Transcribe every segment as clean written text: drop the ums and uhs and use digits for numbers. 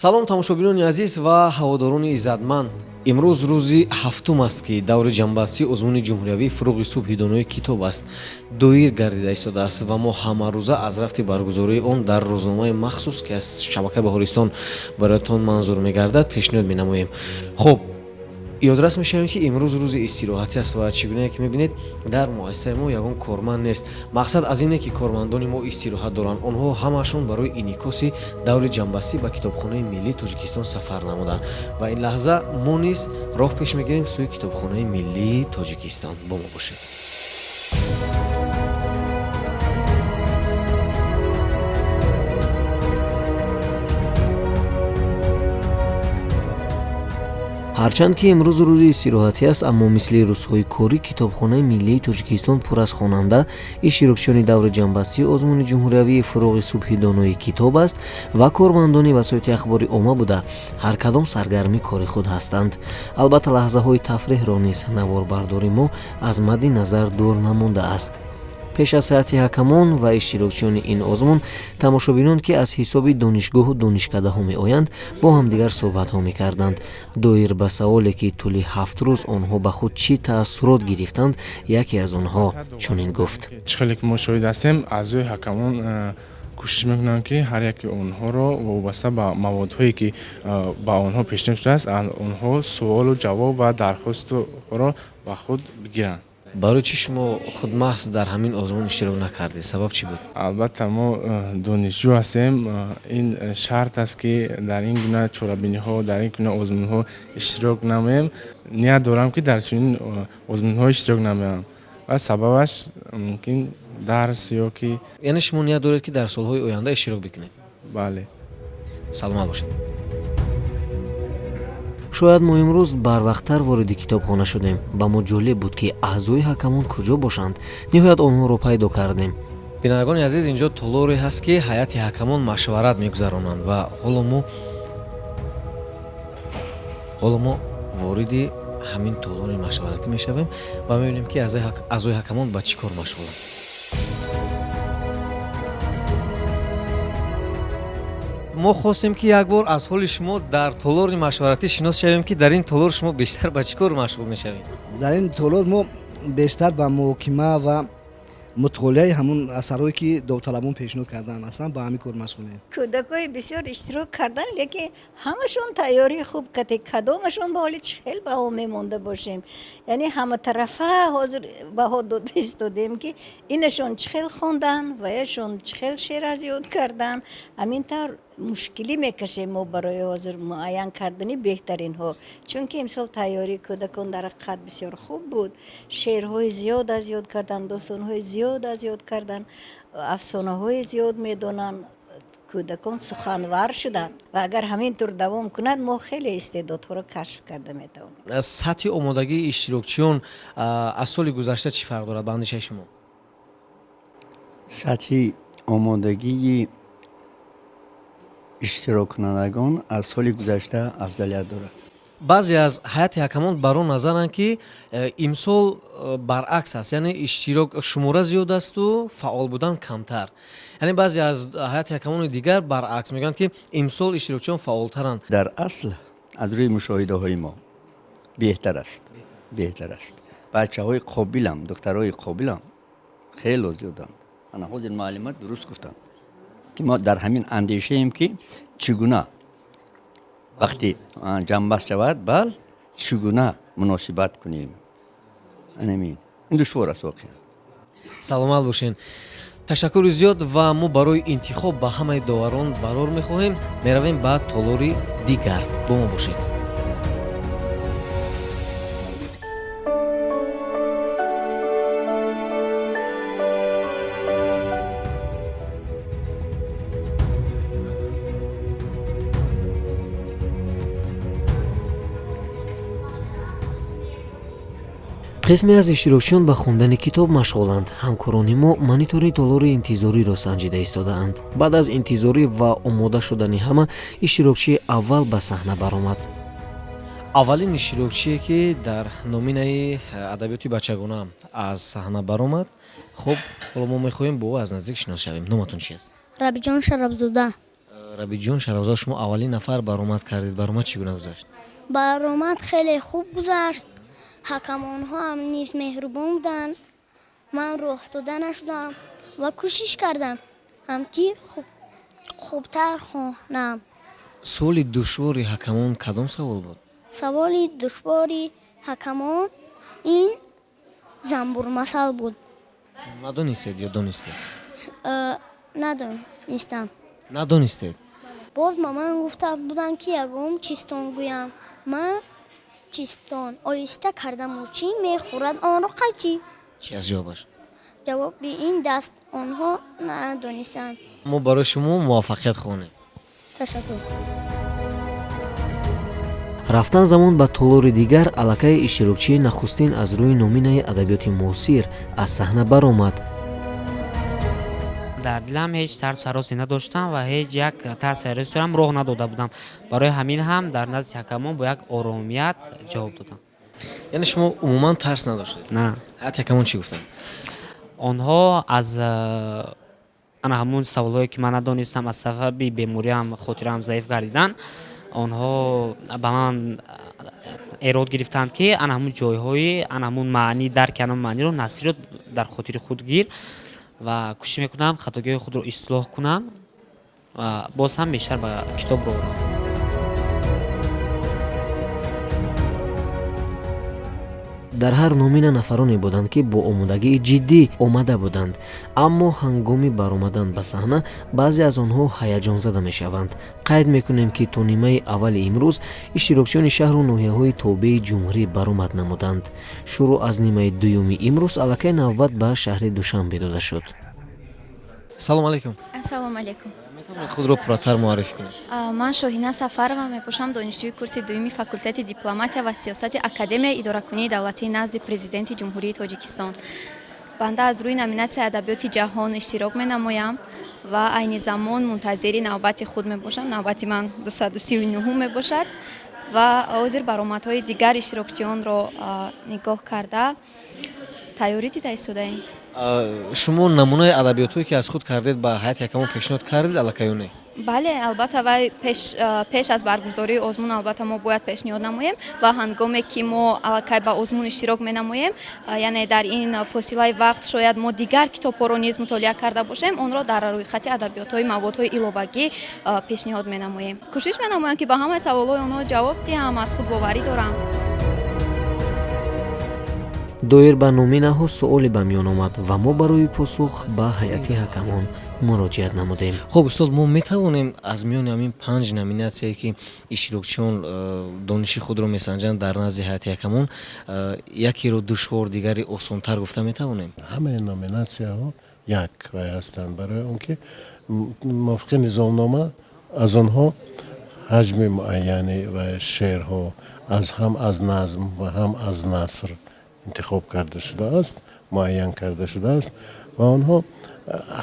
салом тамошобинони азиз ва ҳаводорони иззатманд. имрӯз рӯзи ҳафтум аст ки даври ҷанббастии озмуни ҷумҳуриявии фуруғи субҳи донои китоб аст доир гардида истодааст ва мо ҳамарӯза аз рафти баргузории он дар рӯзномаи махсус ки аз шабакаи Баҳористон бароятон манзур мегардад пешниҳод менамоем. хуб, ёдрас мешавем ки имрӯз рӯзи истироҳатӣ аст ва чӣ гуна ки мебинед дар муассисаи мо ягон корманд нест. мақсад аз ине ки кормандони мо истироҳат доранд. онҳо ҳамаашон барои инъикоси даври ҷанббастӣ ба китобхонаи миллии Тоҷикистон сафар намуданд ва ин лаҳза мо низ роҳ пеш мегирем сӯи китобхонаи миллии Тоҷикистон. бо мо бошед. ҳарчанд ки имрӯз рӯзи истироҳатӣ аст, аммо мисли рӯзҳои корӣ китобхонаи миллии Тоҷикистон пур аз хонанда иштирокчиёни даври ҷанббастии озмуни ҷумҳуриявии фуруғи субҳи донои китоб аст ва кормандони васоити ахбори омма буда ҳар кадом саргарми кори худ ҳастанд. албатта лаҳзаҳои тафреҳро низ наворбардори мо аз мадди назар дур намондааст. пеш аз саҳати ҳакамон ва иштирокчиёни ин озмун, тамошобинон ки аз ҳисоби донишгоҳу донишкадаҳо меоянд бо ҳамдигар суҳбатҳо мекарданд. доир ба саволе ки тӯли 7 рӯз онҳо ба худ чӣ таассурот гирифтанд, яке аз онҳо чунин гуфт. чӣ хеле ки мо шоҳид ҳастем, аъзои ҳакамон кӯшиш мекунанд ки ҳар яки онҳоро вобаста ба маводҳое ки ба онҳо пешниҳод шудааст, онҳо суолу ҷавоб ва дархостро ба худ бигиранд. барои чӣ шумо худ маҳз дар ҳамин озмун иштирок накардед? сабаб чӣ буд? албатта мо донишҷӯ ҳастем. ин шарт аст ки дар ин гуна чорабиниҳо, дар ин гуна озмунҳо иштирок намоем. ният дорам ки дар чунин озмунҳо иштирок намоям ва сабабаш мумкин дарс ё ки яъне шумо ният доред ки дар солҳои оянда иштирок бикунед? бале. саломат бошед. шояд мо имрӯз барвақттар вориди китобхона шудем. ба мо ҷолиб буд ки аъзои ҳакамон куҷо бошанд. ниҳоят онҳоро пайдо кардем. бинандагони азиз, инҷо толоре ҳаст ки ҳайати ҳакамон машварат мегузаронанд ва ҳоло мо вориди ҳамин толори машваратӣ мешавем ва мебинем ки аъзои ҳакамон ба чӣ кор машғуланд. мо хостем ки як бор аз ҳоли шумо дар толори машваратӣ шинос шавем ки дар ин толор шумо бештар ба чӣ кор машғул мешавед? дар ин толор мо бештар ба муҳокима ва мутолиаи ҳамун асарҳое ки довталабон пешниҳод кардаан ҳастанд ба ҳамин кор машғулем. кӯдакои бисёр иштирок кардан, лекин ҳамашон тайёрии хуб кардем. кадомашон ба ҳоли чхел баҳо мемонда бошем. яъне ҳаматарафа ҳозир баҳо дода истодем ки инашон чхел хондан ва яшон чхел шеъра зиёд кардан. ҳамин тавр мушкилӣ мекашем мо барои ҳозир муайян кардани беҳтаринҳо. чунки имсол тайёрии кӯдакон дар ҳақиқат бисёр хуб буд. шеърҳои зиёд аз ёд кардан, достонҳои зиёд аз ёд кардан, афсонаҳои зиёд медонанд. кӯдакон суханвар шуданд ва агар ҳамин тур давом кунад, мо хеле истеъдодҳоро кашф карда метавонем. сатҳи омодагии иштирокчиён аз соли гузашта чӣ фарқ дорад ба андешаи шумо? сатҳи омодагии иштироккунандагон аз соли гузашта афзалият дорад. баъзе аз ҳайати ҳакамон бар он назаранд ки имсол баръакс аст, яъне иштирок шумора зиёд асту фаъол будан камтар. яъне баъзе аз ҳайати ҳакамони дигар баръакс мегӯянд ки имсол иштирокчиён фаъолтаранд. дар асл аз рӯи мушоҳидаҳои мо беҳтар аст. бачаҳои қобилам, духтарҳои қобилам хело зиёданд. ана ҳозир муаллима дуруст гуфтанд ки мо дар ҳамин андешаем ки чӣ гуна вақти ҷанббаст шавад, бал чӣ гуна муносибат кунем. ин душвор аст воқеан. саломат бошен. ташаккури зиёд ва мо барои интихоб ба ҳамаи доварон барор мехоҳем. меравем ба толори дигар. бо мо бошед. қисме аз иштирокчиён ба хондани китоб машғуланд. ҳамкорони мо монитори толори интизориро санҷида истодаанд. баъд аз интизорӣ ва омода шудани ҳама, иштирокчии аввал ба саҳна баромад. аввалин иштирокчие ки дар номинаи адабиёти бачагона аз саҳна баромад. хуб, ҳоло мо мехоҳем бо ӯ аз наздик шинос шавем. номатон чӣ аст? Рабиҷон Шарабзода. рабиҷон шаҳрозод шумо аввалин нафар баромад кардед, баромад чӣ гуна гузашт? баромад хеле хуб гузашт. ҳакамонҳо ҳам низ меҳрубон буданд. ман роҳ офтода нашудам ва кӯшиш кардам ҳамки хубтар хонам. суоли душвори ҳакамон кадом савол буд? саволи душвори ҳакамон ин замбурмасал буд. шумо надонистед ё донистед? надонистам. Надонистед? боз ба ман гуфта буданд ки ягон чистон гӯям. ман чистон оҳиста кардам чӣ мехӯрад онро қайчӣ? чӣ аст ҷавобаш? ҷавоби ин даст онҳо надонистанд. мо барои шумо муваффақият хоҳонем. ташаккур. рафтан замон ба толори дигар аллакай иштирокчии нахустин аз рӯи номинаи адабиёти муосир аз саҳна баромад. дар дилам ҳеҷ тарсу ҳаросе надоштам ва ҳеҷ як тарсу ҳаросеам роҳ надода будам. барои ҳамин ҳам дар назди ҳакамон бо як оромият ҷавоб додам. яъне шумо умуман тарс надоштед? на, ҳат ҳакамон чӣ гуфтанд? онҳо аз ана ҳамун саволҳое ки ман надонистам аз сабаби бемориам хотираам заиф гардидан, онҳо ба ман эрод гирифтанд ки ана ҳамун ҷойҳои ана ҳамун маънӣ дарки ана маъниро насиро дар хотири худ гир ва кӯшиш мекунам хатогиҳои худро ислоҳ кунам ва боз ҳам бештар ба китоб роҳ орам. дар ҳар номина нафароне буданд ки бо омодагии ҷиддӣ омада буданд, аммо ҳангоми баромадан ба саҳна баъзе аз онҳо ҳаяҷонзада мешаванд. қайд мекунем ки то нимаи аввали имрӯз иштирокчиёни шаҳру ноҳияҳои тобеи ҷумҳурӣ баромад намуданд. шурӯъ аз нимаи дуюми имрӯз аллакай навбат ба шаҳри Душанбе дода шуд. салом алайкум. ассалому алайкум. метавонед худро пурратар муарриф кунед? ман Шоҳина Сафарова мебошам, донишҷӯи курси дуюми факултети дипломатия ва сиёсати Академияи идоракунии давлатии назди Президенти Ҷумҳурии Тоҷикистон. банда аз рӯи номинатсияи адабиёти ҷаҳон иштирок менамоям ва айни замон мунтазири навбати худ мебошам. навбати ман 239 мебошад ва ҳозир баромадҳои дигар иштирокчиёнро нигоҳ карда тайёрӣ дида истодаем. шумо намунаи адабиётое ки аз худ кардед ба ҳайати ҳакамон пешниҳод кардед аллакай ё не? бале, албатта вай пеш аз баргузории озмун албатта мо бояд пешниҳод намоем ва ҳангоме ки мо аллакай ба озмун иштирок менамоем, яъне дар ин фосилаи вақт шояд мо дигар китобҳоро низ мутолиа карда бошем, онро дар рӯйхати адабиётҳои маводҳои иловагӣ пешниҳод менамоем. кӯшиш менамоям ки ба ҳамаи саволҳои онҳо ҷавоб диҳам, аз худ боварӣ дорам. доир ба номинаҳо суоле ба миён омад ва мо барои посух ба ҳайати ҳакамон муроҷиат намудем. хуб устод, мо метавонем аз миёни ҳамин 5 номинатсие ки иштирокчиён дониши худро месанҷанд дар назди ҳайати ҳакамон, якеро душвор, дигари осонтар гуфта метавонем? ҳамаи номинатсияҳо як вай ҳастанд, барои он ки мувофиқи низомнома аз онҳо ҳаҷми муайяни ва шеърҳо ҳам аз назм ва ҳам аз наср интихоб карда шудааст, муайян карда шудааст ва онҳо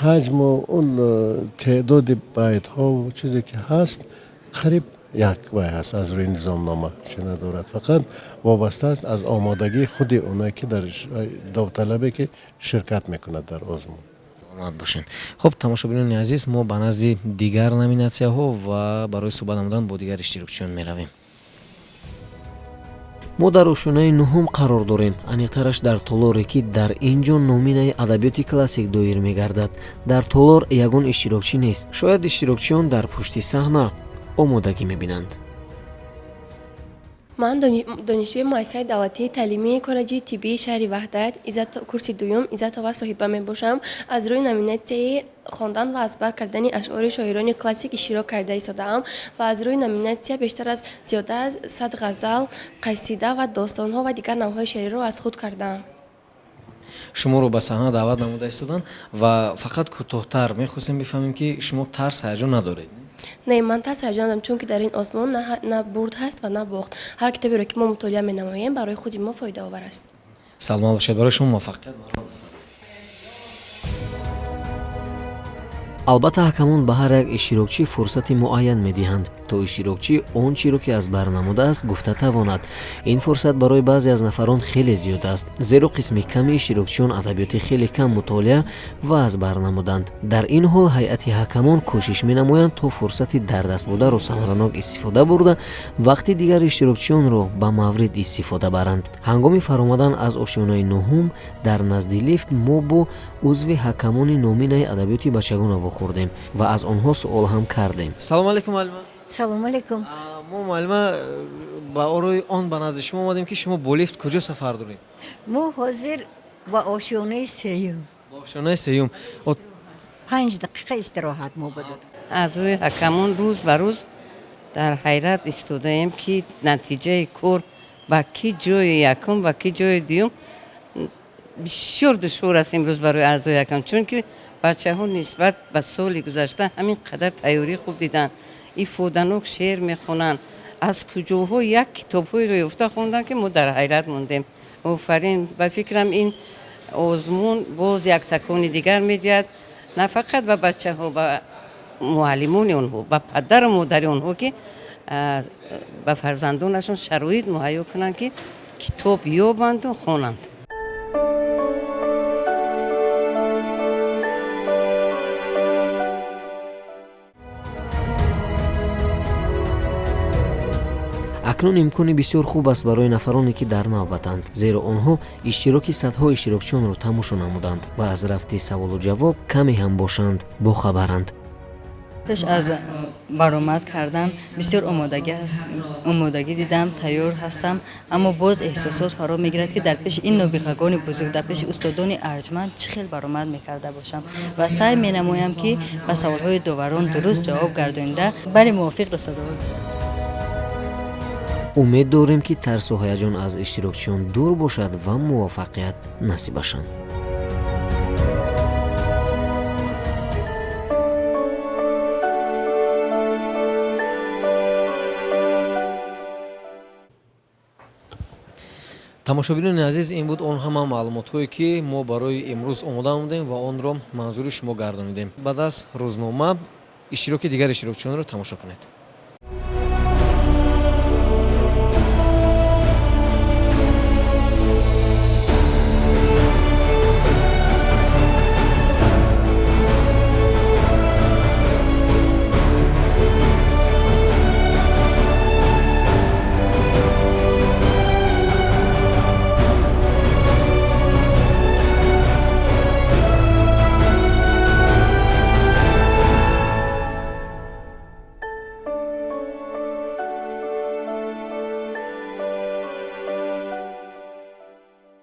ҳаҷму он теъдоди байтҳо чизе ки ҳаст қариб як вай ҳаст. аз рӯи низомнома чӣ надорад, фақат вобаста аст аз омодагии худи оное ки дар давталабе ки ширкат мекунад дар озмун. бошен. хуб, тамошобинони азиз, мо ба назди дигар номинатсияҳо ва барои суҳбат намудан бо дигар иштирокчиён меравем. мо дар ошунаи нуҳум қарор дорем, аниқтараш дар толоре ки дар ин ҷо номинаи адабиёти классик доир мегардад. дар толор ягон иштирокчӣ нест, шояд иштирокчиён дар пушти саҳна омодагӣ мебинанд. ман донишҷӯи муассисаи давлатии таълимии коллеҷи тиббии шаҳри Ваҳдат, курси дуюм, Иззатова соҳиба мебошам. аз рӯи номинатсияи хондан ва азбар кардани ашъори шоирони классик иштирок карда истодаам ва аз рӯи номинатсия бештар аз зиёда аз 100 ғазал, қасида ва достонҳо ва дигар навъҳои шеъриро аз худ кардаам. шуморо ба саҳна даъват намуда истодан ва фақат кӯтоҳтар мехостем бифаҳмем ки шумо тарс ҳаяҷон надоред? не, ман тарс ҳаяҷон надорам, чунки дар ин озмун на бурд ҳаст ва на бохт. ҳар китоберо ки мо мутолиа менамоем барои худи мо фоидаовар аст. саломат бошед, барои шумо муваффақият. албатта ҳакамон ба ҳар як иштирокчӣ фурсати муайян медиҳанд. то иштирокчӣ он чиро ки аз бар намудааст гуфта тавонад. ин фурсат барои баъзе аз нафарон хеле зиёд аст, зеро қисми ками иштирокчиён адабиёти хеле кам мутолиа ва аз бар намуданд. дар ин ҳол ҳайати ҳакамон кӯшиш менамоянд то фурсати дардастбударо самаранок истифода бурда вақти дигар иштирокчиёнро ба маврид истифода баранд. ҳангоми фаромадан аз ошёнаи нӯҳум дар назди лифт мо бо узви ҳакамони номинаи адабиёти бачагона вохӯрдем ва аз онҳо суол ҳам кардем. салому алайкум. мо муаллима ба орои он ба назди шумо омадем ки шумо бо лифт куҷо сафар доред? мо ҳозир ба ошёнаи сеюм. ба ошёнаи сеюм. 5 дақиқа истироҳат мо будем. аз рӯи ҳакамон рӯз ба рӯз дар ҳайрат истодаем ки натиҷаи кор ба ки ҷои якум ба ки ҷои дуюм. бисёр душвор аст имрӯз барои аъзои ҳакам, чунки бачаҳо нисбат ба соли гузашта ҳамин қадар тайёрӣ хуб диданд, ифоданок шеър мехонанд, аз куҷоҳо як китобҳоеро ёфта хондан ки мо дар ҳайрат мондем. офарин, ба фикрам ин озмун боз як такони дигар медиҳад, на фақат ба бачаҳо, ба муаллимони онҳо, ба падару модари онҳо ки ба фарзандонашон шароит муҳайё кунанд ки китоб ёбанду хонанд. акнун имкони бисёр хуб аст барои нафароне ки дар навбатанд, зеро онҳо иштироки садҳо иштирокчиёнро тамошо намуданд ва аз рафти саволу ҷавоб каме ҳам бошанд бохабаранд. пеш аз баромад кардан бисёр омодагӣ дидам, тайёр ҳастам, аммо боз эҳсосот фаро мегирад ки дар пеши ин нобиғагони бузург, дар пеши устодони арҷманд чӣ хел баромад мекарда бошам ва сай менамоям ки ба саволҳои доварон дуруст ҷавоб гардонида бале мувофиқро сазовор. умед дорем ки тарсу ҳаяҷон аз иштирокчиён дур бошад ва муваффақият насибашанд. тамошобинони азиз, ин буд он ҳама маълумотҳое ки мо барои имрӯз омода намудем ва онро манзури шумо гардонидем. баъд аз рӯзнома иштироки дигар иштирокчиёнро тамошо кунед.